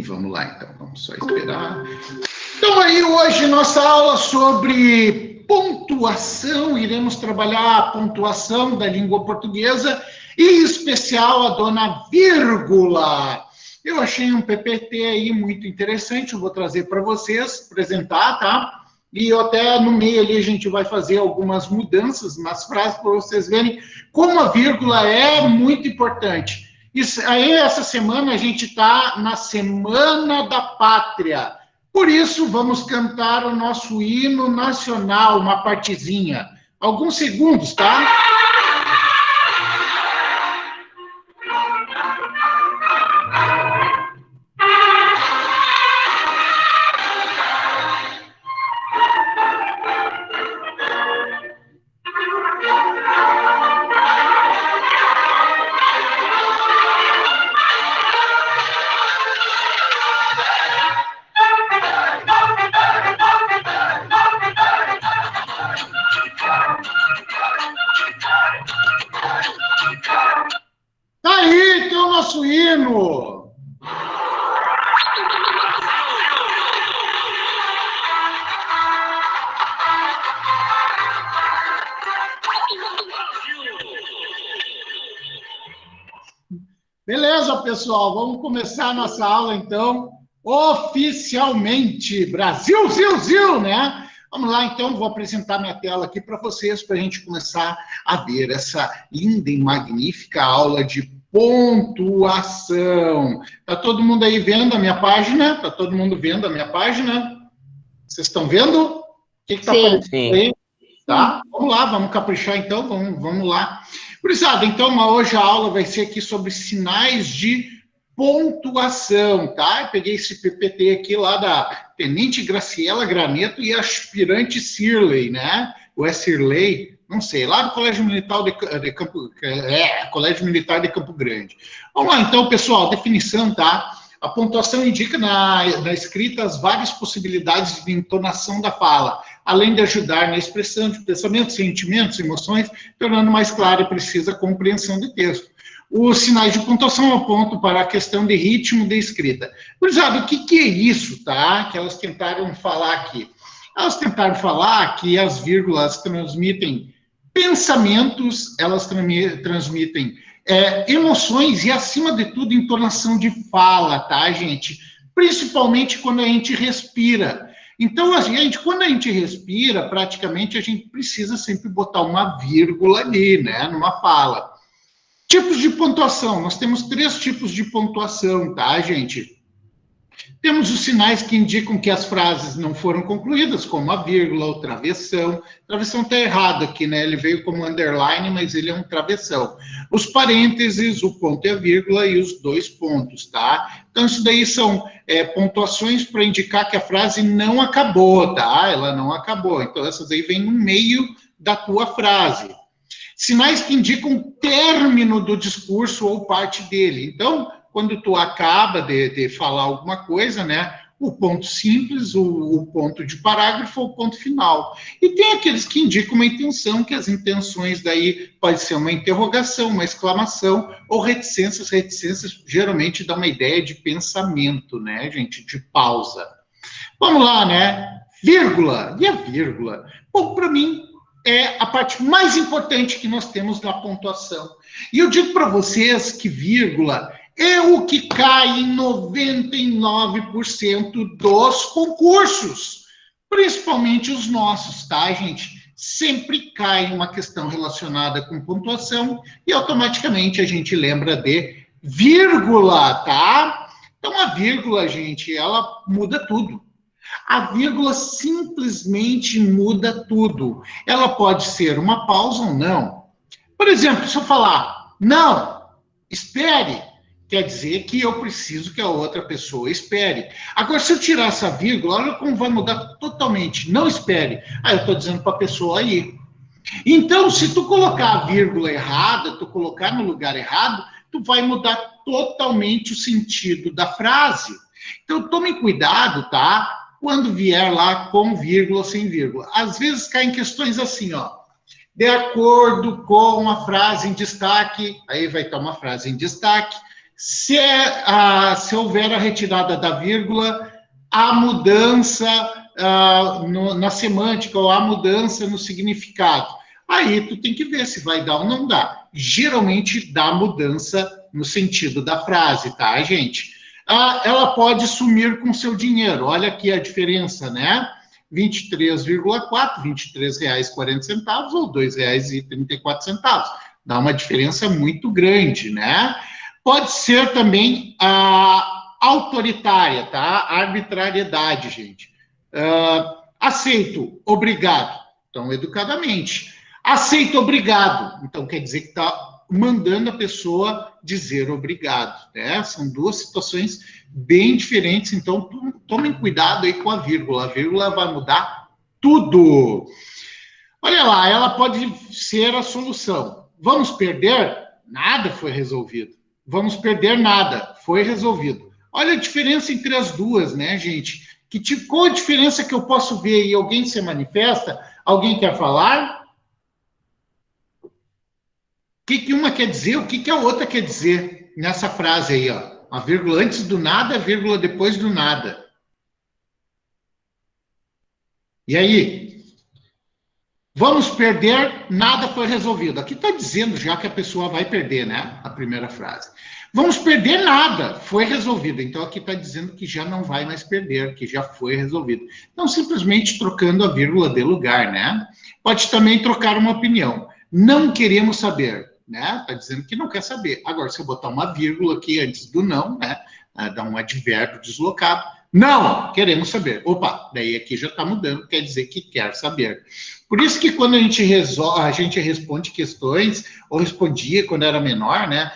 Vamos lá, então, vamos só esperar. Então, aí, hoje, nossa aula sobre pontuação, iremos trabalhar a pontuação da língua portuguesa, e em especial a dona vírgula. Eu achei um PPT aí muito interessante, eu vou trazer para vocês, apresentar, tá? E até no meio ali a gente vai fazer algumas mudanças nas frases para vocês verem como a vírgula é muito importante. Isso, aí, essa semana, a gente está na Semana da Pátria. Por isso, vamos cantar o nosso hino nacional, uma partezinha. Alguns segundos, tá? Tá aí, tem o nosso hino. Beleza, pessoal, vamos começar a nossa aula, então, oficialmente. Brasil, Zil, Zil, né? Vamos lá, então, vou apresentar minha tela aqui para vocês, para a gente começar a ver essa linda e magnífica aula de pontuação. Tá todo mundo aí vendo a minha página? Tá todo mundo vendo a minha página? Vocês estão vendo? O que está aparecendo aí? Tá? Vamos lá, vamos caprichar, então, vamos lá. Gurizada, então, hoje a aula vai ser aqui sobre sinais de pontuação, tá? Eu peguei esse PPT aqui lá da Tenente Graciela Graneto e aspirante Cirlei, né? Ou é Cirlei? Não sei, lá do Colégio Militar de Campo... Colégio Militar de Campo Grande. Vamos lá, então, pessoal, definição, tá? A pontuação indica na escrita as várias possibilidades de entonação da fala, além de ajudar na expressão de pensamentos, sentimentos, emoções, tornando mais clara e precisa a compreensão do texto. Os sinais de pontuação apontam para a questão de ritmo de escrita. Gurizada, o que é isso, tá? Que elas tentaram falar aqui. Elas tentaram falar que as vírgulas transmitem pensamentos, elas transmitem emoções e, acima de tudo, entonação de fala, tá, gente? Principalmente quando a gente respira. Então, quando a gente respira, praticamente a gente precisa sempre botar uma vírgula ali, né, numa fala. Tipos de pontuação. Nós temos 3 tipos de pontuação, tá, gente? Temos os sinais que indicam que as frases não foram concluídas, como a vírgula, o travessão. Travessão está errado aqui, né? Ele veio como underline, mas ele é um travessão. Os parênteses, o ponto e a vírgula e os 2 pontos, tá? Então, isso daí são pontuações para indicar que a frase não acabou, tá? Ela não acabou. Então, essas aí vêm no meio da tua frase. Sinais que indicam o término do discurso ou parte dele. Então, quando tu acaba de falar alguma coisa, né, o ponto simples, o ponto de parágrafo, o ponto final. E tem aqueles que indicam uma intenção, que as intenções daí pode ser uma interrogação, uma exclamação, ou reticências. Reticências geralmente dá uma ideia de pensamento, né, gente, de pausa. Vamos lá, né, vírgula. E a vírgula? Bom, para mim, é a parte mais importante que nós temos na pontuação. E eu digo para vocês que vírgula é o que cai em 99% dos concursos, principalmente os nossos, tá, gente? Sempre cai uma questão relacionada com pontuação e automaticamente a gente lembra de vírgula, tá? Então, a vírgula, gente, ela muda tudo. A vírgula simplesmente muda tudo. Ela pode ser uma pausa ou não. Por exemplo, se eu falar, não, espere, quer dizer que eu preciso que a outra pessoa espere. Agora, se eu tirar essa vírgula, olha como vai mudar totalmente. Não espere. Aí eu estou dizendo para a pessoa ir. Então, se tu colocar a vírgula errada, tu colocar no lugar errado, tu vai mudar totalmente o sentido da frase. Então, tome cuidado, tá? Quando vier lá com vírgula ou sem vírgula. Às vezes caem questões assim, ó. De acordo com a frase em destaque, aí vai estar uma frase em destaque, Se houver a retirada da vírgula, há mudança na semântica ou há mudança no significado. Aí tu tem que ver se vai dar ou não dá. Geralmente dá mudança no sentido da frase, tá, gente? Ela pode sumir com seu dinheiro. Olha aqui a diferença, né? 23,4, R$ 23,40 ou R$ 2,34. Dá uma diferença muito grande, né? Pode ser também autoritária, tá? Arbitrariedade, gente. Aceito, obrigado. Então, educadamente. Aceito, obrigado. Então, quer dizer que está mandando a pessoa dizer obrigado, né? São duas situações bem diferentes, então tomem cuidado aí com a vírgula vai mudar tudo. Olha lá, ela pode ser a solução. Vamos perder? Nada foi resolvido. Vamos perder nada, foi resolvido. Olha a diferença entre as duas, né, gente? Qual a diferença que eu posso ver aí? Alguém se manifesta? Alguém quer falar? O que uma quer dizer? O que a outra quer dizer nessa frase aí, ó? A vírgula antes do nada, a vírgula depois do nada. E aí? Vamos perder, nada foi resolvido. Aqui está dizendo já que a pessoa vai perder, né? A primeira frase. Vamos perder nada, foi resolvido. Então aqui está dizendo que já não vai mais perder, que já foi resolvido. Então simplesmente trocando a vírgula de lugar, né? Pode também trocar uma opinião. Não queremos saber, né? Está dizendo que não quer saber. Agora, se eu botar uma vírgula aqui antes do não, né? Dá um advérbio deslocado. Não, queremos saber. Opa, daí aqui já está mudando, quer dizer que quer saber. Por isso que quando a gente responde questões, ou respondia quando era menor, né?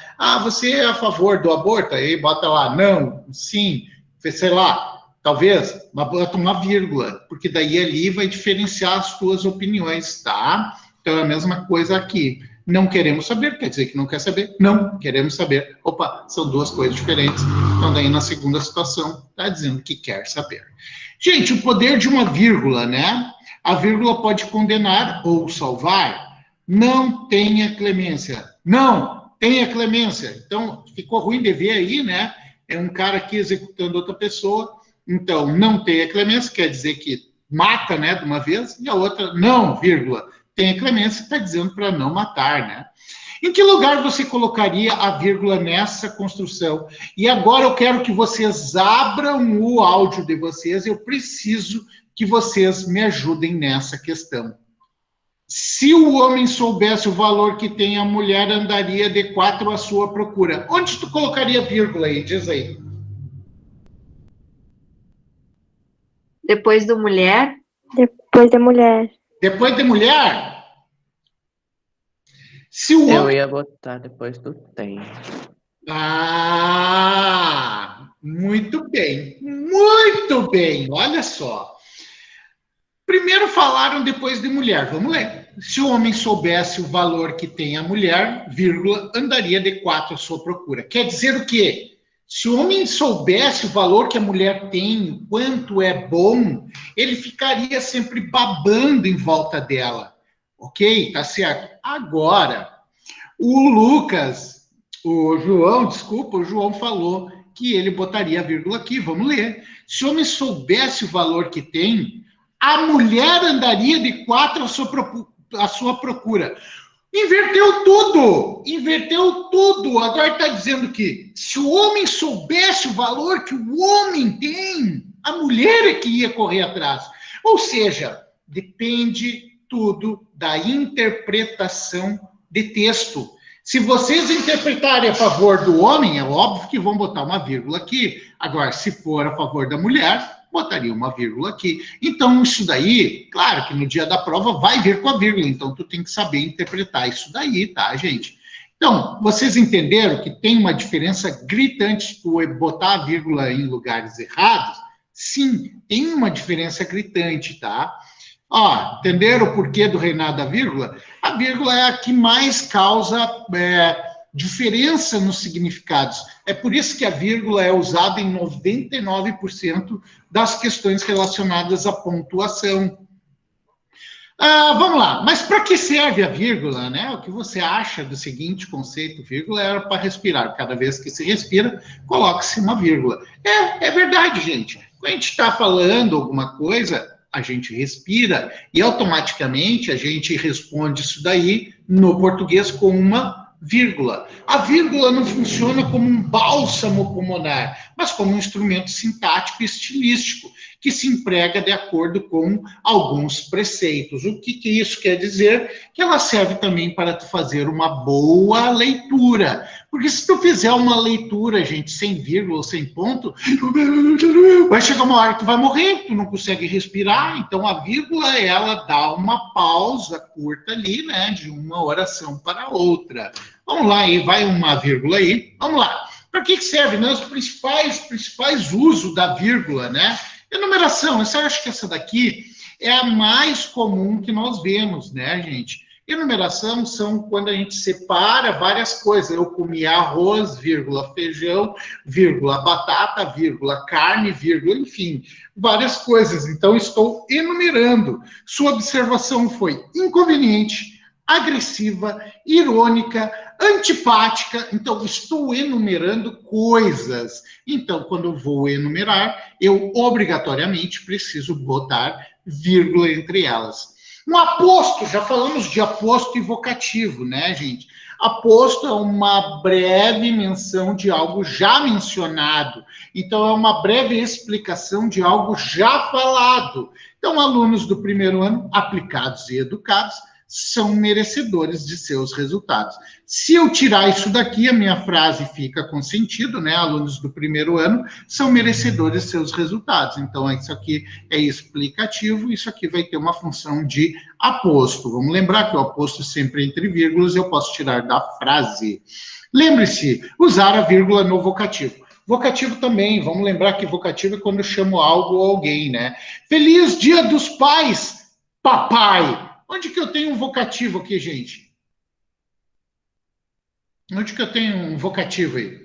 Você é a favor do aborto? Aí bota lá, não, sim, sei lá, talvez, mas bota uma vírgula, porque daí ali vai diferenciar as tuas opiniões, tá? Então é a mesma coisa aqui. Não queremos saber, quer dizer que não quer saber. Não queremos saber. Opa, são duas coisas diferentes. Então, daí na segunda situação, está dizendo que quer saber. Gente, o poder de uma vírgula, né? A vírgula pode condenar ou salvar. Não tenha clemência. Não tenha clemência. Então, ficou ruim de ver aí, né? É um cara aqui executando outra pessoa. Então, não tenha clemência, quer dizer que mata, né, de uma vez. E a outra, não, vírgula. Tem a clemência, está dizendo para não matar, né? Em que lugar você colocaria a vírgula nessa construção? E agora eu quero que vocês abram o áudio de vocês, eu preciso que vocês me ajudem nessa questão. Se o homem soubesse o valor que tem, a mulher andaria de 4 à sua procura. Onde tu colocaria a vírgula aí? Diz aí. Depois do mulher? Depois da mulher. Depois de mulher? Se o Eu ia botar depois do tem. Muito bem. Muito bem. Olha só. Primeiro falaram depois de mulher. Vamos ler. Se o homem soubesse o valor que tem a mulher, vírgula, andaria de 4 à sua procura. Quer dizer o quê? Se o homem soubesse o valor que a mulher tem, o quanto é bom, ele ficaria sempre babando em volta dela. Ok? Tá certo. Agora, o João falou que ele botaria a vírgula aqui. Vamos ler. Se o homem soubesse o valor que tem, a mulher andaria de 4 à sua procura. Inverteu tudo! Inverteu tudo! Agora está dizendo que se o homem soubesse o valor que o homem tem, a mulher é que ia correr atrás. Ou seja, depende tudo da interpretação de texto. Se vocês interpretarem a favor do homem, é óbvio que vão botar uma vírgula aqui. Agora, se for a favor da mulher, botaria uma vírgula aqui. Então, isso daí, claro que no dia da prova vai vir com a vírgula, então tu tem que saber interpretar isso daí, tá, gente? Então, vocês entenderam que tem uma diferença gritante tu botar a vírgula em lugares errados? Sim, tem uma diferença gritante, tá? Ó, entenderam o porquê do reinado da vírgula? A vírgula é a que mais causa diferença nos significados. É por isso que a vírgula é usada em 99% das questões relacionadas à pontuação. Vamos lá, mas para que serve a vírgula, né? O que você acha do seguinte conceito? Vírgula era para respirar. Cada vez que se respira, coloca-se uma vírgula. É verdade, gente. Quando a gente está falando alguma coisa, a gente respira e automaticamente a gente responde isso daí no português com uma vírgula. A vírgula não funciona como um bálsamo pulmonar, mas como um instrumento sintático e estilístico, que se emprega de acordo com alguns preceitos. O que isso quer dizer? Que ela serve também para tu fazer uma boa leitura. Porque se tu fizer uma leitura, gente, sem vírgula ou sem ponto, vai chegar uma hora que tu vai morrer, tu não consegue respirar. Então a vírgula, ela dá uma pausa curta ali, né, de uma oração para outra. Vamos lá, aí vai uma vírgula aí. Vamos lá. Para que serve, né? Os principais usos da vírgula, né? Enumeração, eu acho que essa daqui é a mais comum que nós vemos, né, gente? Enumeração são quando a gente separa várias coisas. Eu comi arroz, vírgula, feijão, vírgula, batata, vírgula, carne, vírgula, enfim, várias coisas. Então, estou enumerando. Sua observação foi inconveniente, agressiva, irônica, antipática. Então, estou enumerando coisas. Então, quando eu vou enumerar, eu obrigatoriamente preciso botar vírgula entre elas. Um aposto, já falamos de aposto e vocativo, né, gente? Aposto é uma breve menção de algo já mencionado. Então, é uma breve explicação de algo já falado. Então, alunos do primeiro ano, aplicados e educados, são merecedores de seus resultados. Se eu tirar isso daqui, a minha frase fica com sentido, né? Alunos do primeiro ano são merecedores de seus resultados. Então, isso aqui é explicativo, isso aqui vai ter uma função de aposto. Vamos lembrar que o aposto sempre entre vírgulas eu posso tirar da frase. Lembre-se, usar a vírgula no vocativo. Vocativo também, vamos lembrar que vocativo é quando eu chamo algo ou alguém, né? Feliz Dia dos Pais, papai! Onde que eu tenho um vocativo aqui, gente? Onde que eu tenho um vocativo aí?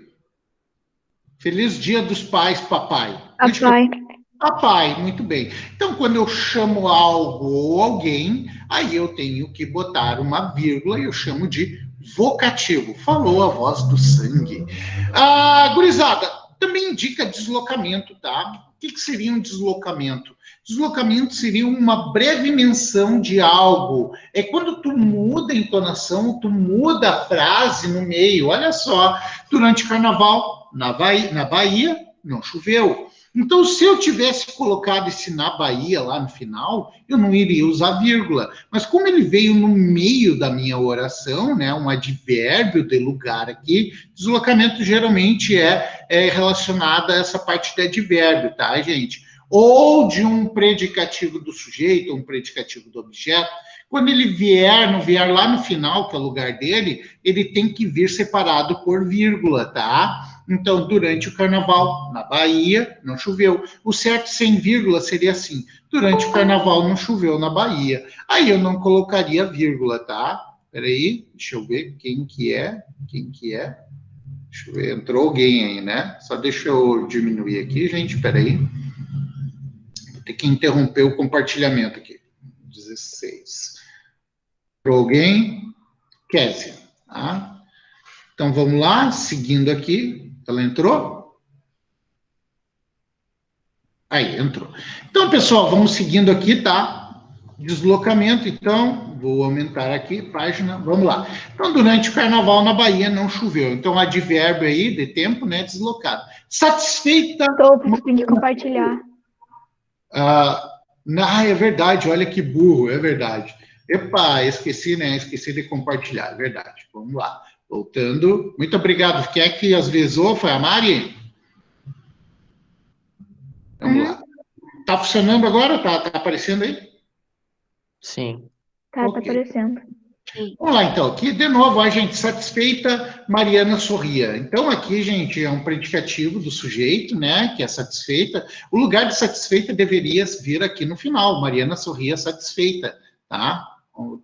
Feliz Dia dos Pais, papai. Papai. Papai, muito bem. Então, quando eu chamo algo ou alguém, aí eu tenho que botar uma vírgula e eu chamo de vocativo. Falou a voz do sangue. Gurizada, também indica deslocamento, tá? O que seria um deslocamento? Deslocamento seria uma breve menção de algo. É quando tu muda a entonação, tu muda a frase no meio. Olha só, durante o carnaval, na Bahia, não choveu. Então, se eu tivesse colocado esse na Bahia lá no final, eu não iria usar vírgula. Mas como ele veio no meio da minha oração, né, um advérbio de lugar aqui, deslocamento geralmente é relacionado a essa parte de advérbio, tá, gente? Ou de um predicativo do sujeito, ou um predicativo do objeto. Quando ele não vier lá no final, que é o lugar dele, ele tem que vir separado por vírgula, tá? Então, durante o carnaval, na Bahia, não choveu. O certo sem vírgula seria assim: durante o carnaval não choveu na Bahia. Aí eu não colocaria vírgula, tá? Peraí, deixa eu ver quem que é. Deixa eu ver, entrou alguém aí, né? Só deixa eu diminuir aqui, gente, peraí. Vou ter que interromper o compartilhamento aqui. 16. Entrou alguém? Kézia, tá? Então, vamos lá, seguindo aqui. Ela entrou? Aí, entrou. Então, pessoal, vamos seguindo aqui, tá? Deslocamento, então, vou aumentar aqui, página, vamos lá. Então, durante o carnaval na Bahia não choveu. Então, advérbio aí, de tempo, né, deslocado. Satisfeita... Tem que compartilhar. É verdade, olha que burro, é verdade. Epa, esqueci, né, esqueci de compartilhar, é verdade. Vamos lá. Voltando. Muito obrigado. Quem é que às vezes foi a Mari? Vamos lá. Tá funcionando agora? Tá aparecendo aí? Sim. Tá aparecendo. Vamos lá, então. Aqui, de novo, a gente satisfeita, Mariana sorria. Então, aqui, gente, é um predicativo do sujeito, né, que é satisfeita. O lugar de satisfeita deveria vir aqui no final. Mariana sorria satisfeita, tá?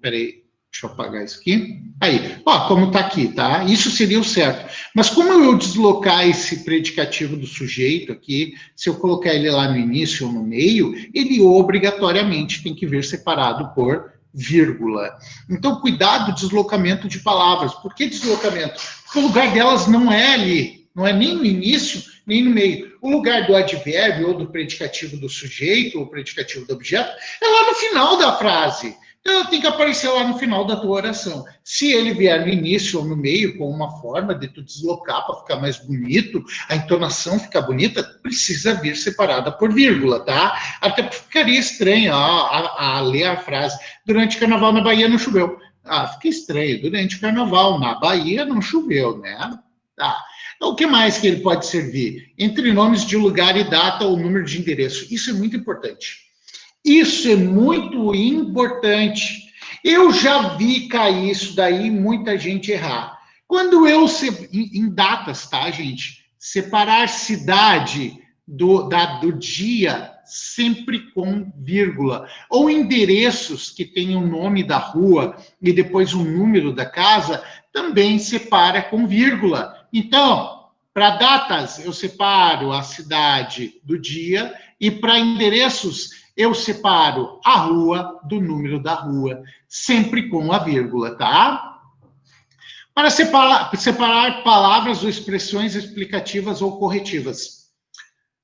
Peraí. Deixa eu apagar isso aqui. Aí, ó, como tá aqui, tá? Isso seria o certo. Mas como eu deslocar esse predicativo do sujeito aqui, se eu colocar ele lá no início ou no meio, ele obrigatoriamente tem que vir separado por vírgula. Então, cuidado do deslocamento de palavras. Por que deslocamento? Porque o lugar delas não é ali, não é nem no início, nem no meio. O lugar do advérbio ou do predicativo do sujeito, ou predicativo do objeto, é lá no final da frase. Então, ela tem que aparecer lá no final da tua oração. Se ele vier no início ou no meio, com uma forma de tu deslocar para ficar mais bonito, a entonação ficar bonita, precisa vir separada por vírgula, tá? Até porque ficaria estranho a ler a frase. Durante o carnaval na Bahia não choveu. Ah, fica estranho. Durante o carnaval na Bahia não choveu, né? Tá. O que mais que ele pode servir? Entre nomes de lugar e data ou número de endereço. Isso é muito importante. Isso é muito importante. Eu já vi cair isso daí, muita gente errar. Quando eu, em datas, tá, gente? Separar cidade do dia sempre com vírgula. Ou endereços que tem o nome da rua e depois o número da casa, também separa com vírgula. Então, para datas, eu separo a cidade do dia e para endereços, eu separo a rua do número da rua, sempre com a vírgula, tá? Para separar palavras ou expressões explicativas ou corretivas.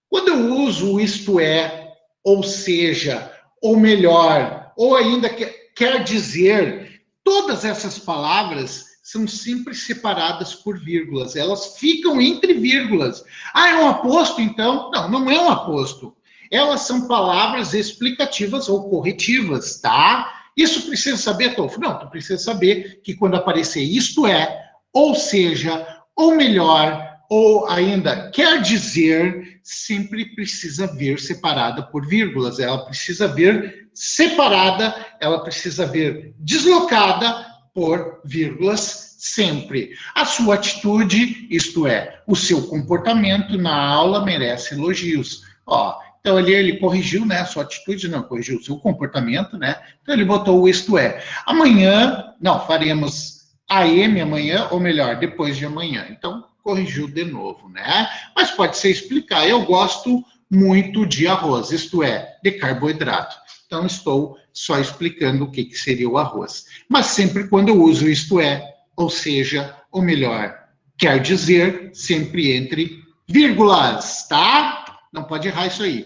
Quando eu uso o isto é, ou seja, ou melhor, ou ainda quer dizer, todas essas palavras são sempre separadas por vírgulas. Elas ficam entre vírgulas. Ah, é um aposto, então? Não, não é um aposto. Elas são palavras explicativas ou corretivas, tá? Isso precisa saber, Tolfo? Não, tu precisa saber que quando aparecer isto é, ou seja, ou melhor, ou ainda quer dizer, sempre precisa vir separada por vírgulas. Ela precisa vir separada, ela precisa vir deslocada por vírgulas sempre. A sua atitude, isto é, o seu comportamento na aula merece elogios. Ó, então ali ele corrigiu, né, a sua atitude, não, corrigiu o seu comportamento, né, então ele botou o isto é. Amanhã, não, faremos AM amanhã, ou melhor, depois de amanhã, então corrigiu de novo, né, mas pode ser explicar, eu gosto muito de arroz, isto é, de carboidrato, então estou só explicando o que seria o arroz, mas sempre quando eu uso isto é, ou seja, ou melhor, quer dizer, sempre entre vírgulas, tá? Não pode errar isso aí.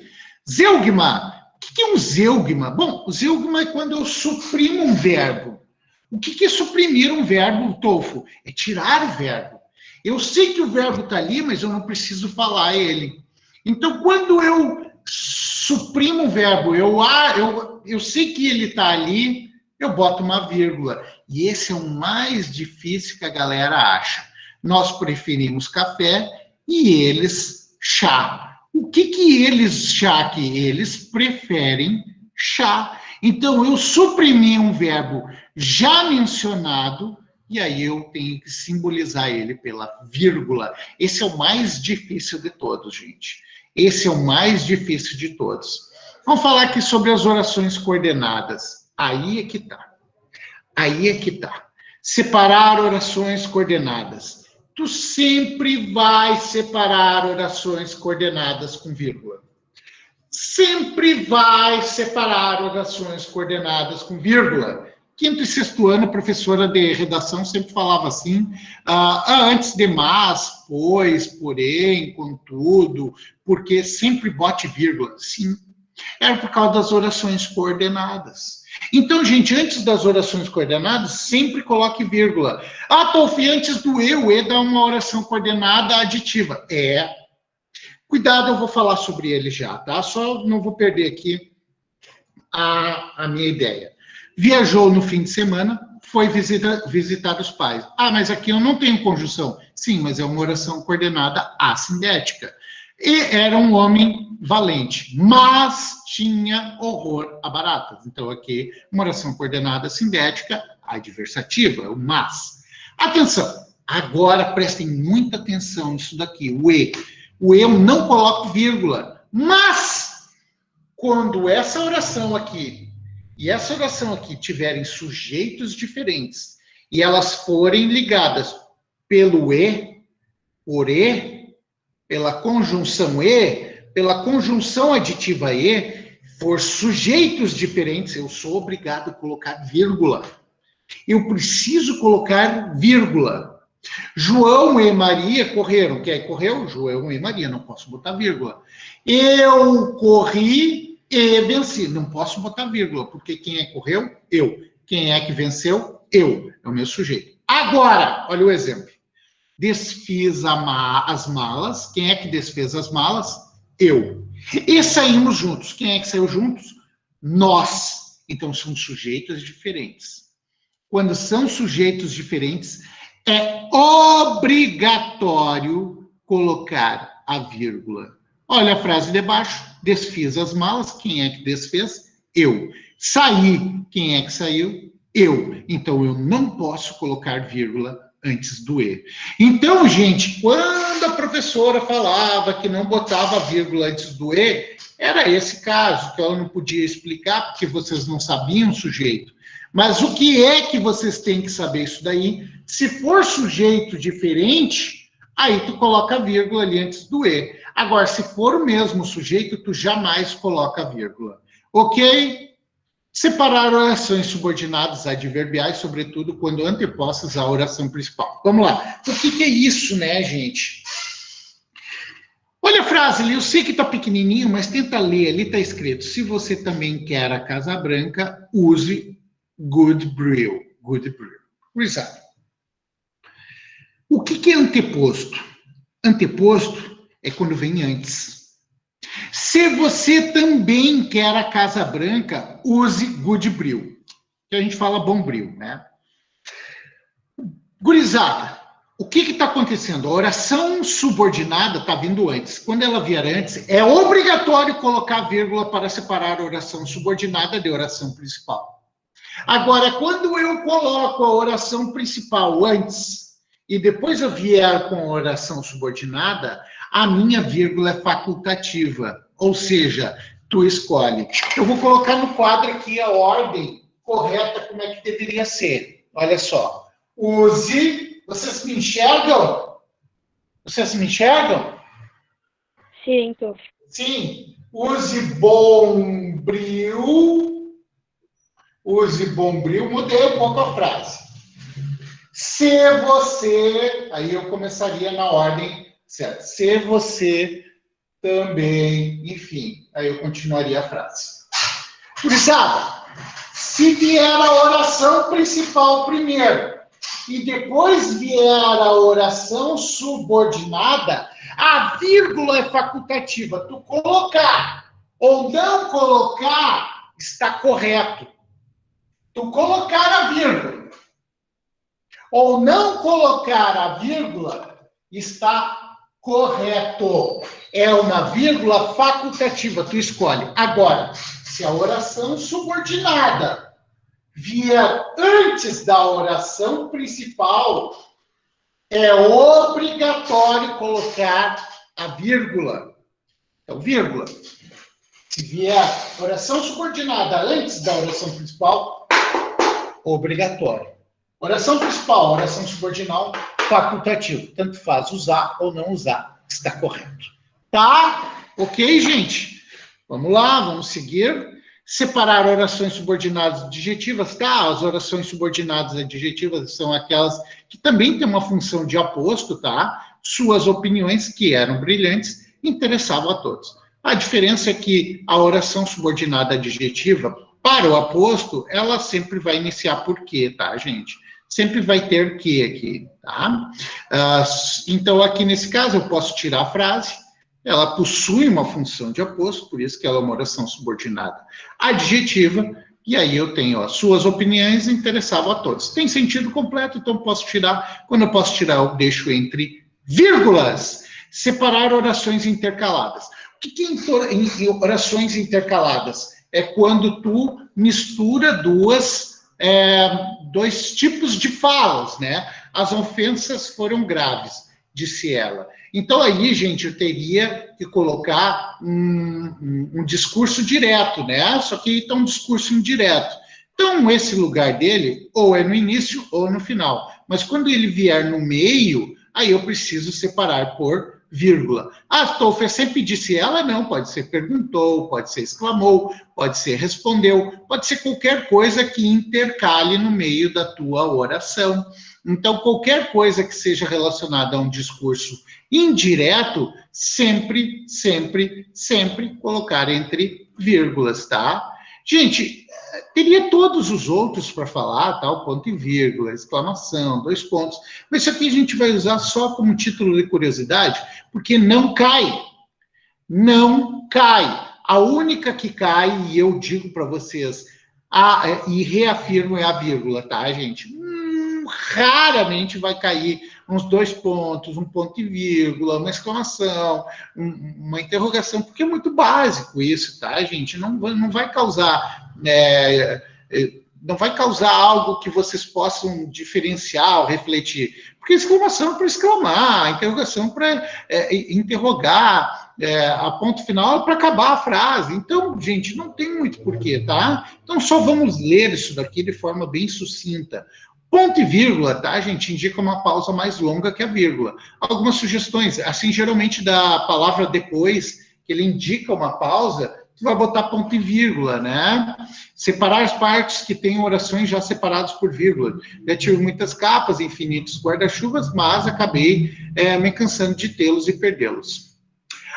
Zeugma. O que é um zeugma? Bom, o zeugma é quando eu suprimo um verbo. O que é suprimir um verbo, Tolfo? É tirar o verbo. Eu sei que o verbo está ali, mas eu não preciso falar ele. Então, quando eu suprimo um verbo, eu sei que ele está ali, eu boto uma vírgula. E esse é o mais difícil que a galera acha. Nós preferimos café e eles chá. O que eles chá aqui? Eles preferem chá. Então, eu suprimi um verbo já mencionado e aí eu tenho que simbolizar ele pela vírgula. Esse é o mais difícil de todos, gente. Esse é o mais difícil de todos. Vamos falar aqui sobre as orações coordenadas. Aí é que tá. Aí é que tá. Separar orações coordenadas. Tu sempre vai separar orações coordenadas com vírgula. Sempre vai separar orações coordenadas com vírgula. Quinto e sexto ano, a professora de redação sempre falava assim, antes de mas, pois, porém, contudo, porque sempre bote vírgula. Sim, era por causa das orações coordenadas. Então, gente, antes das orações coordenadas, sempre coloque vírgula. Ah, Tolfo, antes do o E dá uma oração coordenada aditiva. Cuidado, eu vou falar sobre ele já, tá? Só não vou perder aqui a minha ideia. Viajou no fim de semana, foi visitar os pais. Ah, mas aqui eu não tenho conjunção. Sim, mas é uma oração coordenada assindética. E era um homem valente, mas tinha horror a baratas. Então, aqui, uma oração coordenada sindética, adversativa, o mas. Atenção, agora prestem muita atenção nisso daqui, o E. O E eu não coloco vírgula, mas quando essa oração aqui e essa oração aqui tiverem sujeitos diferentes e elas forem ligadas pelo E, por E, pela conjunção E, pela conjunção aditiva E, for sujeitos diferentes, eu sou obrigado a colocar vírgula. Eu preciso colocar vírgula. João e Maria correram. Quem correu? João e Maria. Não posso botar vírgula. Eu corri e venci. Não posso botar vírgula, porque quem é que correu? Eu. Quem é que venceu? Eu. É o meu sujeito. Agora, olha o exemplo. Desfiz as malas. Quem é que desfez as malas? Eu. E saímos juntos. Quem é que saiu juntos? Nós. Então, são sujeitos diferentes. Quando são sujeitos diferentes, é obrigatório colocar a vírgula. Olha a frase de baixo. Desfiz as malas. Quem é que desfez? Eu. Saí. Quem é que saiu? Eu. Então, eu não posso colocar vírgula antes do E. Então, gente, quando a professora falava que não botava vírgula antes do E, era esse caso, que ela não podia explicar porque vocês não sabiam o sujeito. Mas o que é que vocês têm que saber isso daí? Se for sujeito diferente, aí tu coloca a vírgula ali antes do E. Agora, se for o mesmo sujeito, tu jamais coloca a vírgula. Ok? Separar orações subordinadas adverbiais, sobretudo quando antepostas à oração principal. Vamos lá. O que é isso, né, gente? Olha a frase ali, eu sei que está pequenininho, mas tenta ler, ali está escrito, se você também quer a Casa Branca, use good brew. Good brew. Risado. O que é anteposto? Anteposto é quando vem antes. Se você também quer a Casa Branca, use good brew. Que a gente fala bom brew, né? Gurizada, o que está acontecendo? A oração subordinada está vindo antes. Quando ela vier antes, é obrigatório colocar vírgula para separar a oração subordinada de oração principal. Agora, quando eu coloco a oração principal antes e depois eu vier com a oração subordinada, a minha vírgula é facultativa. Ou seja, tu escolhe. Eu vou colocar no quadro aqui a ordem correta, como é que deveria ser. Olha só. Use. Vocês me enxergam? Vocês me enxergam? Sim, tô. Sim. Use bombril. Use bombril. Mudei um pouco a frase. Se você... Aí eu começaria na ordem certa. Se você também... Enfim, aí eu continuaria a frase. Gurizada, se vier a oração principal primeiro e depois vier a oração subordinada, a vírgula é facultativa. Tu colocar ou não colocar está correto. Tu colocar a vírgula ou não colocar a vírgula está correto. É uma vírgula facultativa, tu escolhe. Agora, se a oração subordinada vier antes da oração principal, é obrigatório colocar a vírgula. Então, vírgula. Se vier oração subordinada antes da oração principal, obrigatório. Oração principal, oração subordinal, facultativo. Tanto faz usar ou não usar, está correto. Tá? Ok, gente? Vamos lá, vamos seguir. Separar orações subordinadas adjetivas, tá? As orações subordinadas adjetivas são aquelas que também têm uma função de aposto, tá? Suas opiniões, que eram brilhantes, interessavam a todos. A diferença é que a oração subordinada adjetiva, para o aposto, ela sempre vai iniciar por quê, tá, gente? Sempre vai ter que aqui, tá? Então, aqui nesse caso, eu posso tirar a frase. Ela possui uma função de aposto, por isso que ela é uma oração subordinada adjetiva, e aí eu tenho, ó, suas opiniões interessavam a todos. Tem sentido completo, então posso tirar. Quando eu posso tirar, eu deixo entre vírgulas. Separar orações intercaladas. O que é orações intercaladas? É quando tu mistura dois tipos de falas, né? As ofensas foram graves, disse ela. Então, aí, gente, eu teria que colocar um discurso direto, né? Só que está um discurso indireto. Então, esse lugar dele, ou é no início ou no final. Mas quando ele vier no meio, aí eu preciso separar por vírgula. Ah, Tolfo, eu sempre disse ela? Não, pode ser perguntou, pode ser exclamou, pode ser respondeu, pode ser qualquer coisa que intercale no meio da tua oração. Então, qualquer coisa que seja relacionada a um discurso indireto, sempre, sempre, sempre colocar entre vírgulas, tá? Gente, teria todos os outros para falar, tal, ponto e vírgula, exclamação, 2 pontos. Mas isso aqui a gente vai usar só como título de curiosidade, porque não cai. Não cai. A única que cai, e eu digo para vocês, e reafirmo, é a vírgula, tá, gente? Raramente vai cair uns 2 pontos, um ponto e vírgula, uma exclamação, uma interrogação, porque é muito básico isso, tá, gente? Não vai causar não vai causar algo que vocês possam diferenciar ou refletir, porque exclamação é para exclamar, interrogação para interrogar, a ponto final é para acabar a frase. Então, gente, não tem muito porquê, tá? Então, só vamos ler isso daqui de forma bem sucinta. Ponto e vírgula, tá, gente, indica uma pausa mais longa que a vírgula. Algumas sugestões, assim, geralmente da palavra depois, que ele indica uma pausa, tu vai botar ponto e vírgula, né? Separar as partes que têm orações já separadas por vírgula. Já tive muitas capas, infinitos guarda-chuvas, mas acabei me cansando de tê-los e perdê-los.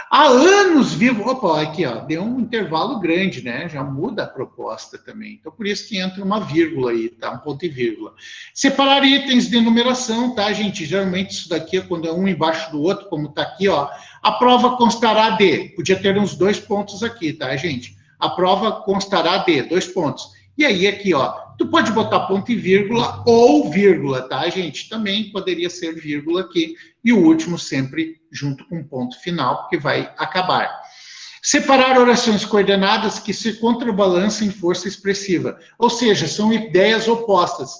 Há anos vivo... Opa, aqui, ó, deu um intervalo grande, né? Já muda a proposta também. Então, por isso que entra uma vírgula aí, tá? Um ponto e vírgula. Separar itens de numeração, tá, gente? Geralmente isso daqui é quando é um embaixo do outro, como tá aqui, ó. A prova constará de... Podia ter uns 2 pontos aqui, tá, gente? A prova constará de 2 pontos. E aí, aqui, ó, tu pode botar ponto e vírgula ou vírgula, tá, gente? Também poderia ser vírgula aqui. E o último sempre junto com ponto final, porque vai acabar. Separar orações coordenadas que se contrabalancem em força expressiva. Ou seja, são ideias opostas.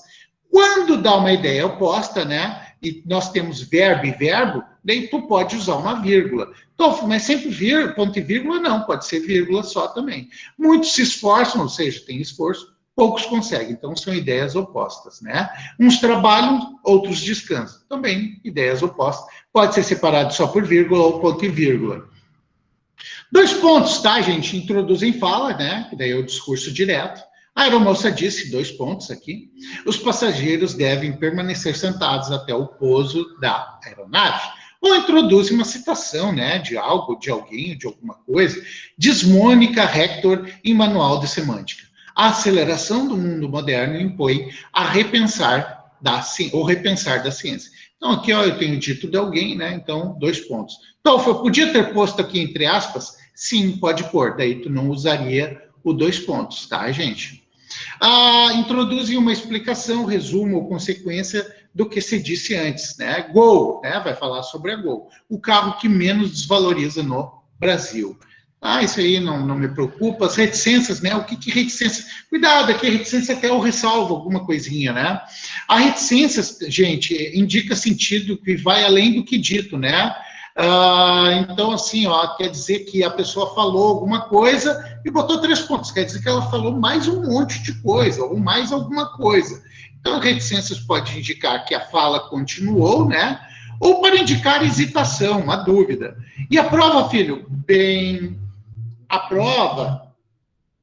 Quando dá uma ideia oposta, né? E nós temos verbo e verbo, daí tu pode usar uma vírgula. Então, mas sempre ponto e vírgula não, pode ser vírgula só também. Muitos se esforçam, ou seja, tem esforço, poucos conseguem. Então, são ideias opostas, né? Uns trabalham, outros descansam. Também, ideias opostas. Pode ser separado só por vírgula ou ponto e vírgula. 2 pontos, tá, gente? Introduzem fala, né? Que daí é o discurso direto. A aeromoça disse, 2 pontos aqui, os passageiros devem permanecer sentados até o pouso da aeronave. Ou introduz uma citação, né, de algo, de alguém, de alguma coisa. Diz Mônica Hector em Manual de Semântica. A aceleração do mundo moderno impõe a repensar da ciência. Então, aqui, ó, eu tenho dito de alguém, né, então, 2 pontos. Então, eu podia ter posto aqui entre aspas? Sim, pode pôr, daí tu não usaria o 2 pontos, tá, gente? Introduzem uma explicação, resumo ou consequência do que se disse antes, né? Gol, né? Vai falar sobre a Gol, o carro que menos desvaloriza no Brasil. Isso aí não me preocupa. As reticências, né? O que reticência? Cuidado, aqui a reticência até eu ressalvo alguma coisinha, né? A reticência, gente, indica sentido que vai além do que dito, né? Então, assim, ó, quer dizer que a pessoa falou alguma coisa e botou 3 pontos. Quer dizer que ela falou mais um monte de coisa, ou mais alguma coisa. Então, reticências pode indicar que a fala continuou, né? Ou para indicar hesitação, uma dúvida. E a prova, filho? Bem, a prova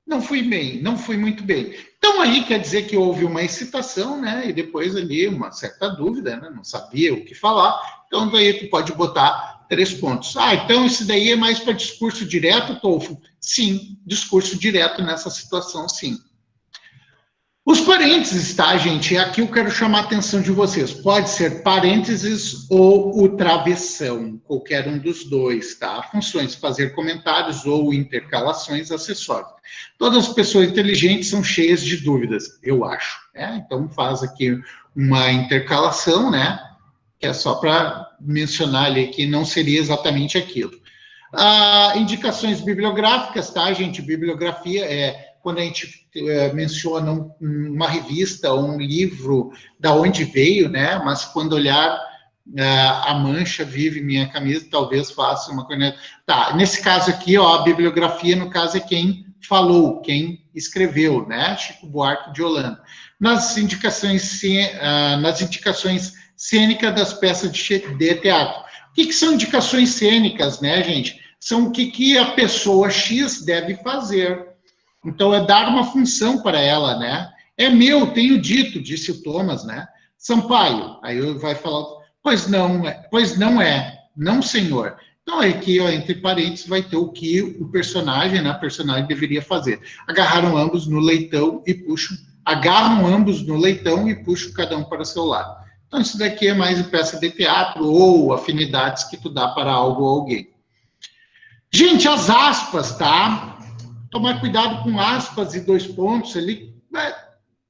não fui bem, não fui muito bem. Então, aí quer dizer que houve uma excitação, né? E depois ali uma certa dúvida, né? Não sabia o que falar. Então, daí tu pode botar 3 pontos. Então isso daí é mais para discurso direto, Tolfo? Sim, discurso direto nessa situação, sim. Os parênteses, tá, gente? Aqui eu quero chamar a atenção de vocês. Pode ser parênteses ou o travessão, qualquer um dos dois, tá? Funções, fazer comentários ou intercalações acessórias. Todas as pessoas inteligentes são cheias de dúvidas, eu acho, né? Então faz aqui uma intercalação, né? Que é só para mencionar ali que não seria exatamente aquilo. Indicações bibliográficas, tá, gente? Bibliografia é quando a gente menciona uma revista ou um livro da onde veio, né? Mas quando olhar a mancha vive minha camisa, talvez faça uma coisa. Tá, nesse caso aqui, ó, a bibliografia, no caso, é quem falou, quem escreveu, né? Chico Buarque de Holanda. Nas indicações cênicas das peças de teatro. O que são indicações cênicas, né, gente? São o que a pessoa X deve fazer. Então, é dar uma função para ela, né? É meu, tenho dito, disse o Thomas, né? Sampaio, aí vai falar, pois não é, não, senhor. Então, aqui, ó, entre parênteses, vai ter o que o personagem, né, a personagem deveria fazer. Agarraram ambos no leitão e puxam, agarram ambos no leitão e puxam cada um para o seu lado. Então, isso daqui é mais peça de teatro ou afinidades que tu dá para algo ou alguém. Gente, as aspas, tá? Tomar cuidado com aspas e 2 pontos, ele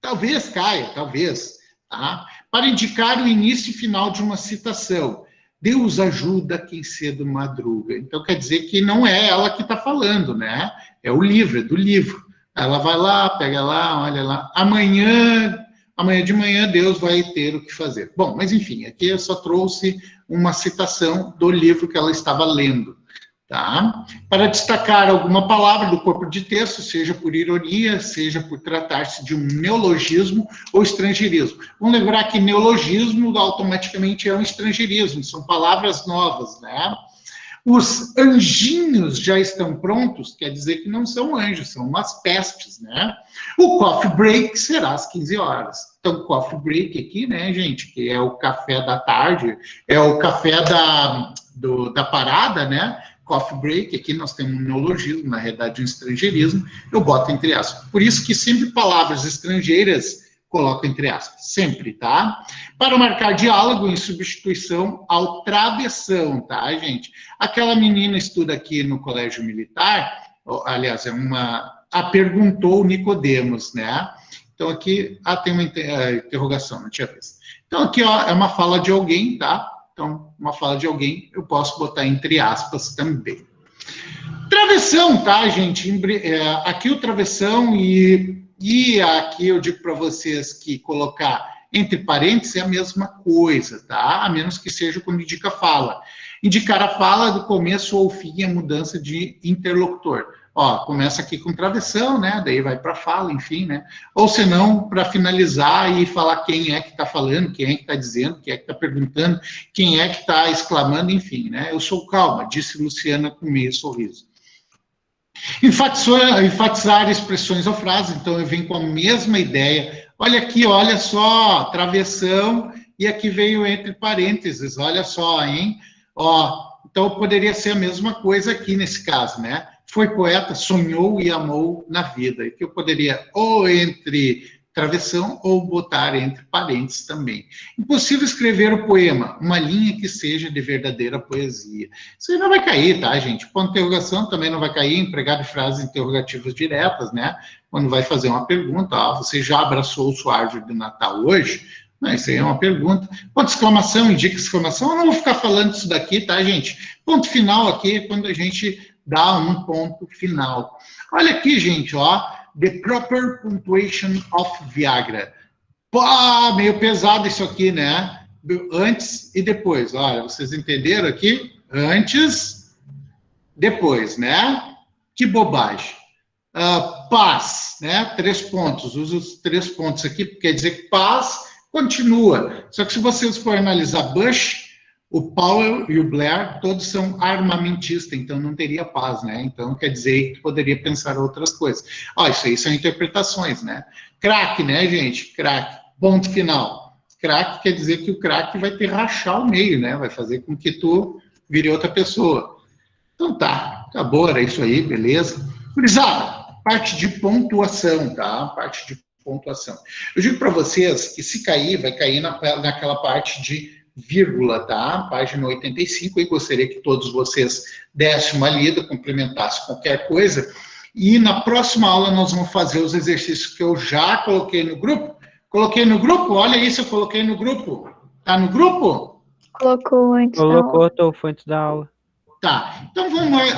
talvez caia, talvez, tá? Para indicar o início e final de uma citação. Deus ajuda quem cedo madruga. Então, quer dizer que não é ela que está falando, né? É o livro, é do livro. Ela vai lá, pega lá, olha lá. Amanhã de manhã, Deus vai ter o que fazer. Bom, mas enfim, aqui eu só trouxe uma citação do livro que ela estava lendo. Tá? Para destacar alguma palavra do corpo de texto, seja por ironia, seja por tratar-se de um neologismo ou estrangeirismo. Vamos lembrar que neologismo automaticamente é um estrangeirismo, são palavras novas, né? Os anjinhos já estão prontos, quer dizer que não são anjos, são umas pestes, né? O coffee break será às 15 horas. Então, coffee break aqui, né, gente, que é o café da tarde, é o café da parada, né? Coffee break, aqui nós temos um neologismo, na realidade um estrangeirismo, eu boto entre aspas. Por isso que sempre palavras estrangeiras coloco entre aspas, sempre, tá? Para marcar diálogo em substituição ao travessão, tá, gente? Aquela menina estuda aqui no colégio militar, aliás, perguntou Nicodemos, né? Então aqui, tem uma interrogação, não tinha visto. Então aqui, ó, é uma fala de alguém, tá? Então, uma fala de alguém, eu posso botar entre aspas também. Travessão, tá, gente? Aqui o travessão e aqui eu digo para vocês que colocar entre parênteses é a mesma coisa, tá? A menos que seja quando indica fala. Indicar a fala do começo ou fim é mudança de interlocutor. Ó, começa aqui com travessão, né? Daí vai para fala, enfim, né? Ou senão, para finalizar e falar quem é que está falando, quem é que está dizendo, quem é que está perguntando, quem é que está exclamando, enfim, né? Eu sou calma, disse Luciana com meio sorriso. Enfatizar expressões ou frases, então eu venho com a mesma ideia. Olha aqui, olha só, travessão, e aqui veio entre parênteses, olha só, hein? Ó, então poderia ser a mesma coisa aqui nesse caso, né? Foi poeta, sonhou e amou na vida. E que eu poderia ou entre travessão ou botar entre parênteses também. Impossível escrever o poema, uma linha que seja de verdadeira poesia. Isso aí não vai cair, tá, gente? Ponto de interrogação também não vai cair, empregado de frases interrogativas diretas, né? Quando vai fazer uma pergunta, você já abraçou sua árvore de Natal hoje? Não, isso aí é uma pergunta. Ponto de exclamação, indica exclamação. Eu não vou ficar falando isso daqui, tá, gente? Ponto final aqui é quando a gente dá um ponto final. Olha aqui, gente, ó. The proper punctuation of Viagra. Pô, meio pesado isso aqui, né? Antes e depois. Olha, vocês entenderam aqui? Antes, depois, né? Que bobagem. Paz, né? 3 pontos. Usa os 3 pontos aqui, porque quer dizer que paz continua. Só que se vocês forem analisar Bush, o Powell e o Blair, todos são armamentistas, então não teria paz, né? Então quer dizer que poderia pensar outras coisas. Ó, isso aí são interpretações, né? Crack, né, gente? Crack. Ponto final. Crack quer dizer que o crack vai te rachar o meio, né? Vai fazer com que tu vire outra pessoa. Então tá, acabou, era isso aí, beleza? Gurizada, parte de pontuação, tá? Parte de pontuação. Eu digo para vocês que se cair, vai cair naquela parte de vírgula, tá? Página 85, e gostaria que todos vocês dessem uma lida, complementassem qualquer coisa, e na próxima aula nós vamos fazer os exercícios que eu já coloquei no grupo. Coloquei no grupo? Olha isso, eu coloquei no grupo. Tá no grupo? Colocou antes da Colocou, aula. Tolfo, antes da aula. Tá, então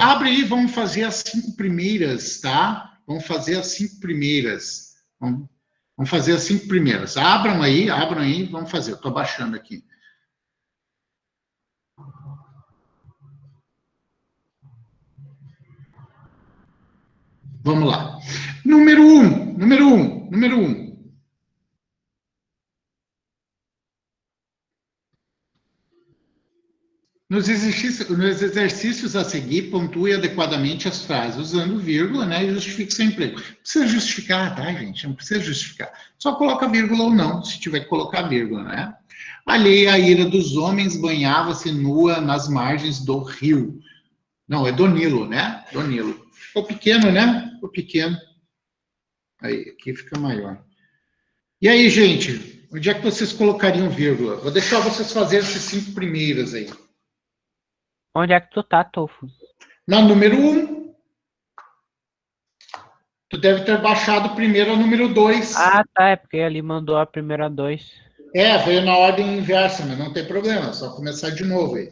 abre aí, vamos fazer as 5 primeiras, tá? Vamos fazer as 5 primeiras. Vamos fazer as 5 primeiras. Abram aí, vamos fazer. Eu tô baixando aqui. Vamos lá. Número 1. Nos exercícios a seguir, pontue adequadamente as frases, usando vírgula, né? E justifique seu emprego. Não precisa justificar, tá, gente? Não precisa justificar. Só coloca vírgula ou não, se tiver que colocar vírgula, né? Alheia à ira dos homens, banhava-se nua nas margens do rio. Não, é do Nilo, né? Do Nilo. Ficou pequeno, né? Ficou pequeno. Aí, aqui fica maior. E aí, gente? Onde é que vocês colocariam vírgula? Vou deixar vocês fazerem esses 5 primeiros aí. Onde é que tu tá, Tofu? Na número 1. Tu deve ter baixado primeiro a número 2. Ah, tá, é porque ele mandou a primeira 2. Veio na ordem inversa, mas não tem problema, é só começar de novo aí.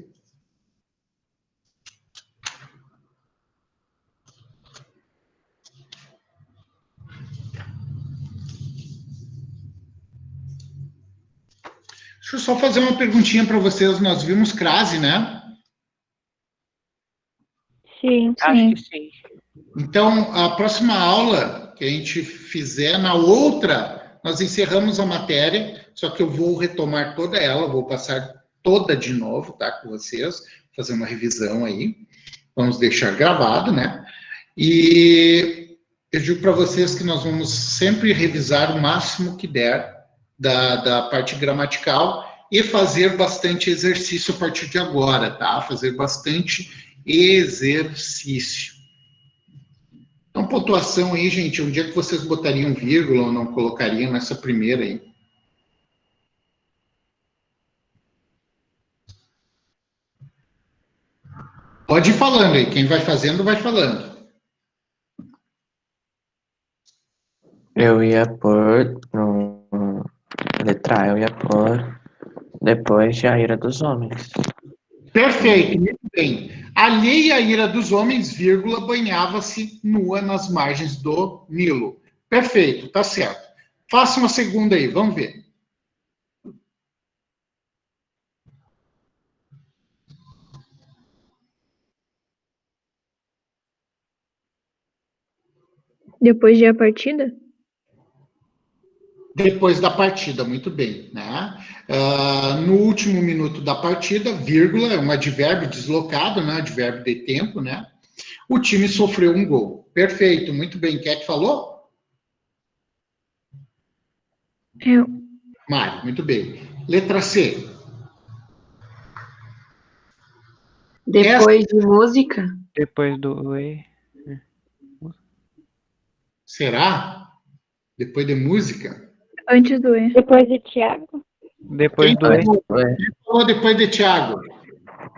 Deixa eu só fazer uma perguntinha para vocês. Nós vimos crase, né? Sim. Acho que sim. Então, a próxima aula que a gente fizer, na outra, nós encerramos a matéria, só que eu vou retomar toda ela, vou passar toda de novo, tá, com vocês, fazer uma revisão aí. Vamos deixar gravado, né? E eu digo para vocês que nós vamos sempre revisar o máximo que der da parte gramatical e fazer bastante exercício a partir de agora, tá? Fazer bastante exercício. Então, pontuação aí, gente, onde é que vocês botariam vírgula ou não colocariam nessa primeira aí? Pode ir falando aí, quem vai fazendo, vai falando. Eu ia pôr no letra A, eu ia pôr depois de a ira dos homens. Perfeito, muito bem. Alheia à ira dos homens, vírgula, banhava-se nua nas margens do Nilo. Perfeito, tá certo. Faça uma segunda aí, vamos ver. Depois de a partida? Depois da partida, muito bem, né? No último minuto da partida, vírgula, é um advérbio deslocado, né? Advérbio de tempo, né? O time sofreu um gol. Perfeito, muito bem. Quem é que falou? Eu. Mário, muito bem. Letra C. Depois de música? Depois do E. Será? Depois de música? Antes do E. Depois de Tiago? Depois do E. Quem falou depois de Thiago?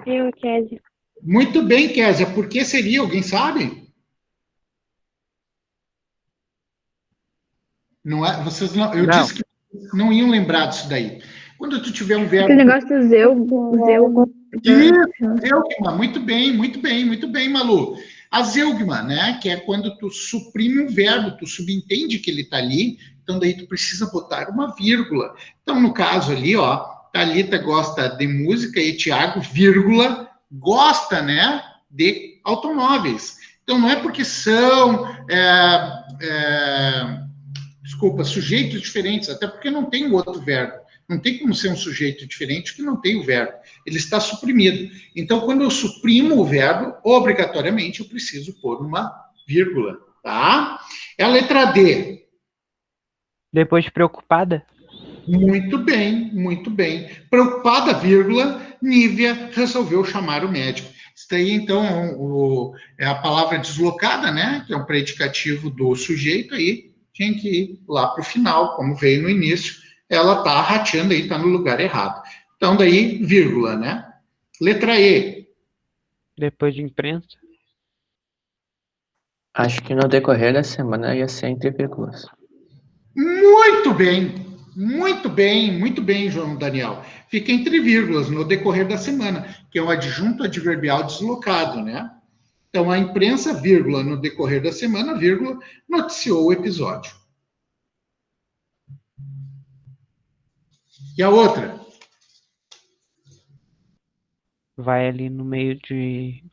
Eu, Kézia. Muito bem, Kézia. Por que seria? Alguém sabe? Não é? Vocês não. Eu Não. disse que não iam lembrar disso daí. Quando tu tiver um verbo. Aquele negócio do Zeu. Isso, zeugma, muito bem, muito bem, muito bem, Malu. A zeugma, né, que é quando tu suprime um verbo, tu subentende que ele está ali, então daí tu precisa botar uma vírgula. Então, no caso ali, ó, Thalita gosta de música e Tiago, vírgula, gosta, né, de automóveis. Então, não é porque são, desculpa, sujeitos diferentes, até porque não tem o outro verbo. Não tem como ser um sujeito diferente que não tem o verbo. Ele está suprimido. Então, quando eu suprimo o verbo, obrigatoriamente eu preciso pôr uma vírgula, tá? É a letra D. Depois de preocupada? Muito bem, muito bem. Preocupada, vírgula, Nívia resolveu chamar o médico. Isso daí, então, é a palavra deslocada, né? Que é um predicativo do sujeito aí. Tinha que ir lá para o final, como veio no início. Ela está rateando aí, está no lugar errado. Então, daí, vírgula, né? Letra E. Depois de imprensa? Acho que no decorrer da semana ia ser entre vírgulas. Muito bem, muito bem, muito bem, João Daniel. Fica entre vírgulas no decorrer da semana, que é um adjunto adverbial deslocado, né? Então, a imprensa, vírgula, no decorrer da semana, vírgula, noticiou o episódio. E a outra? Vai ali no meio de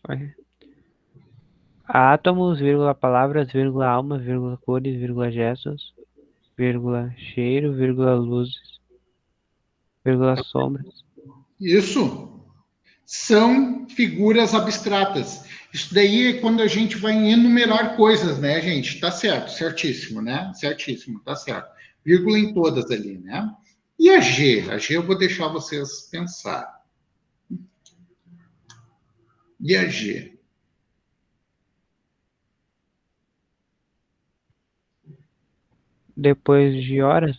átomos, vírgula, palavras, vírgula, alma, vírgula, cores, vírgula, gestos, vírgula, cheiro, vírgula, luzes, vírgula, sombras. Isso. são figuras abstratas. Isso daí é quando a gente vai enumerar coisas, né, gente? Tá certo, certíssimo, né? Certíssimo, tá certo. Vírgula em todas ali, né? E a G? A G eu vou deixar vocês pensar. E a G? Depois de horas?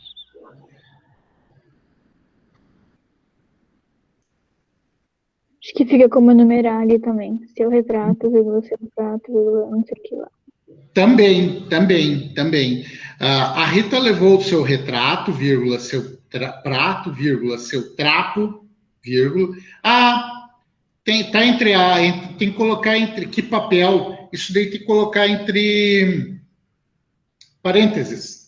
Acho que fica como numerar ali também. Seu retrato, vírgula, seu prato, vírgula, não sei o que lá. Também. A Rita levou o seu retrato, vírgula, seu prato, vírgula, seu trapo, vírgula. Tem que colocar entre que papel? Isso daí tem que colocar entre parênteses.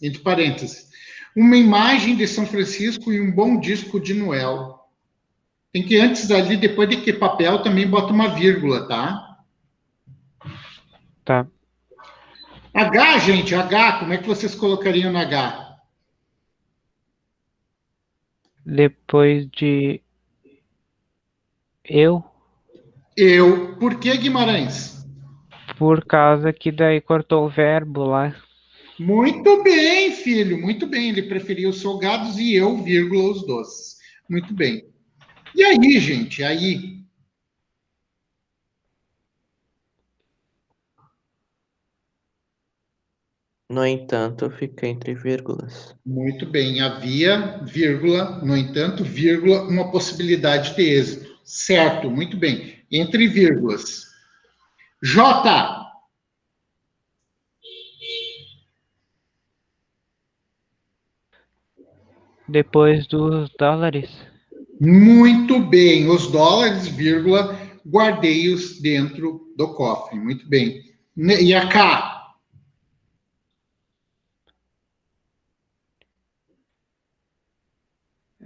Uma imagem de São Francisco e um bom disco de Noel. Tem que antes ali, depois de que papel, também bota uma vírgula, tá? Tá. H, gente, H, como é que vocês colocariam no H? Depois de eu, Por que Guimarães? por causa que daí cortou o verbo lá. Muito bem, filho, muito bem. Ele preferia os salgados e eu, vírgula, os doces. Muito bem. E aí, gente, aí? No entanto, fica entre vírgulas. Muito bem. Havia, vírgula, no entanto, vírgula, uma possibilidade de êxito. Certo, muito bem. Entre vírgulas. J. Depois dos dólares. Muito bem. Os dólares, vírgula, guardei-os dentro do cofre. Muito bem. E a K?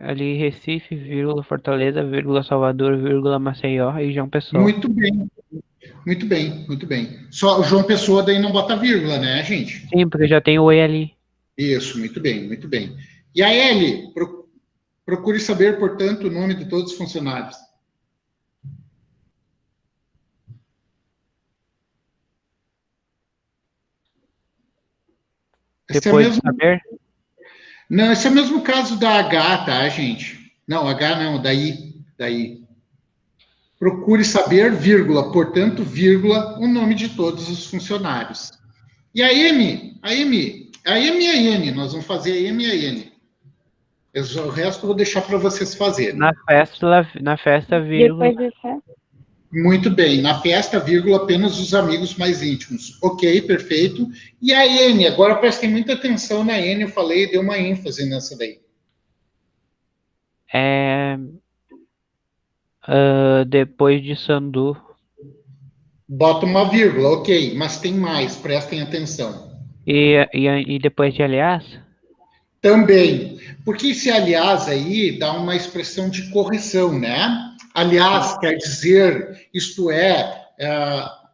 Ali Recife, vírgula, Fortaleza, vírgula, Salvador, vírgula, Maceió e João Pessoa. Muito bem. Só o João Pessoa daí não bota vírgula, né, gente? Sim, porque já tem o E ali. Isso, muito bem. E a L? Procure saber, portanto, o nome de todos os funcionários. Depois de saber? Não, esse é o mesmo caso da H, tá, gente? Não, H não, daí. Procure saber, vírgula, portanto, vírgula, o nome de todos os funcionários. E a M? A M e a N, nós vamos fazer a M e a N. O resto eu vou deixar para vocês fazerem. Na festa, vírgula. Depois de festa. Muito bem, na festa, vírgula, apenas os amigos mais íntimos. Ok, perfeito. E a N, agora prestem muita atenção na N, eu falei, deu uma ênfase nessa daí. Depois de Sandu. Bota uma vírgula, ok, mas tem mais, prestem atenção. E depois de aliás? Também, porque esse aliás aí dá uma expressão de correção, né? Aliás, quer dizer, isto é,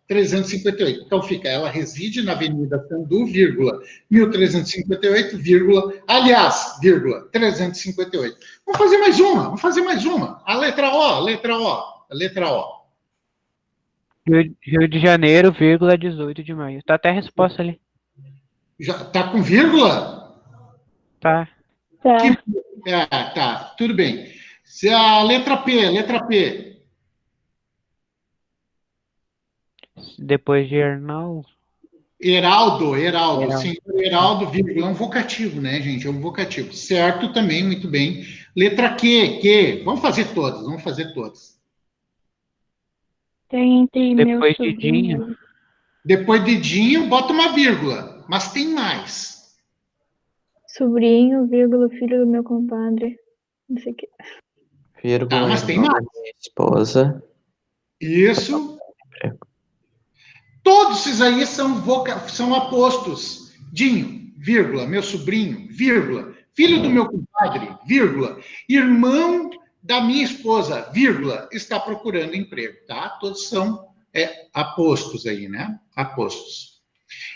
358. Então fica, ela reside na Avenida Sandu, vírgula, 1358, vírgula, aliás, vírgula, 358. Vamos fazer mais uma. A letra O. Rio de Janeiro, vírgula, 18 de maio. Tá até a resposta ali. Já tá com vírgula? Tá. Tá, tudo bem. Se a letra P. Depois de Arnaldo. Heraldo. Senhor Heraldo, vírgula, é um vocativo, né, gente? É um vocativo. Certo também, muito bem. Letra Q. Vamos fazer todas. Tem entre Depois meu de Dinho. Depois de Dinho, bota uma vírgula, mas tem mais. Sobrinho, vírgula, filho do meu compadre. Não sei o que. Vírgula, mas tem mais. Minha esposa. Isso. Todos esses aí são apostos. Dinho, vírgula, meu sobrinho, vírgula, filho do meu compadre, vírgula, irmão da minha esposa, vírgula, está procurando emprego, tá? Todos são apostos aí, né? Apostos.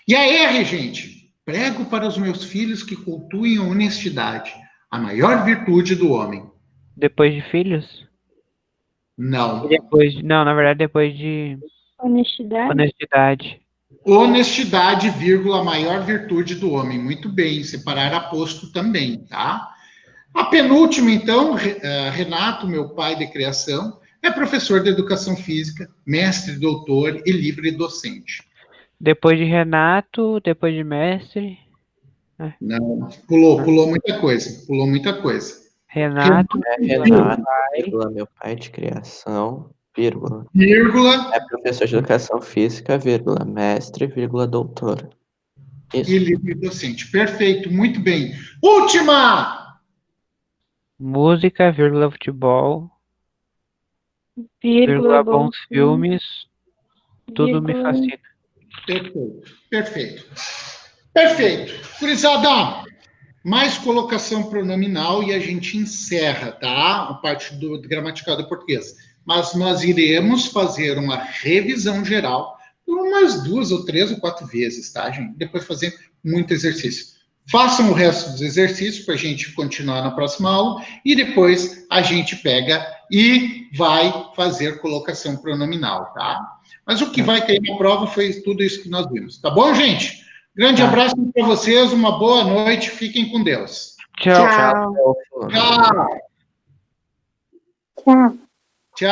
E a R, gente? Prego para os meus filhos que cultuem a honestidade, a maior virtude do homem. Depois de filhos? Não. Não, na verdade, depois de honestidade. Honestidade, vírgula, a maior virtude do homem. Muito bem, separar aposto também, tá? A penúltima, então, Renato, meu pai de criação, é professor de educação física, mestre, doutor e livre docente. Depois de Renato, depois de mestre. Não, pulou muita coisa, Renato, Renato, vírgula, meu pai de criação, vírgula. É professor de educação física, vírgula, mestre, vírgula, doutor. Isso. E livre docente. Perfeito, muito bem. Última! Música, vírgula, futebol, vírgula, bons filmes, tudo me fascina. Perfeito. Gurizada, mais colocação pronominal e a gente encerra, tá? A parte do gramatical do português. Mas nós iremos fazer uma revisão geral por umas 2 ou 3 ou 4 vezes, tá, gente? Depois fazer muito exercício. Façam o resto dos exercícios para a gente continuar na próxima aula e depois a gente pega e vai fazer colocação pronominal, tá? Mas o que vai cair na prova foi tudo isso que nós vimos. Tá bom, gente? Grande abraço para vocês, uma boa noite, fiquem com Deus. Tchau. Tchau. Tchau. Tchau.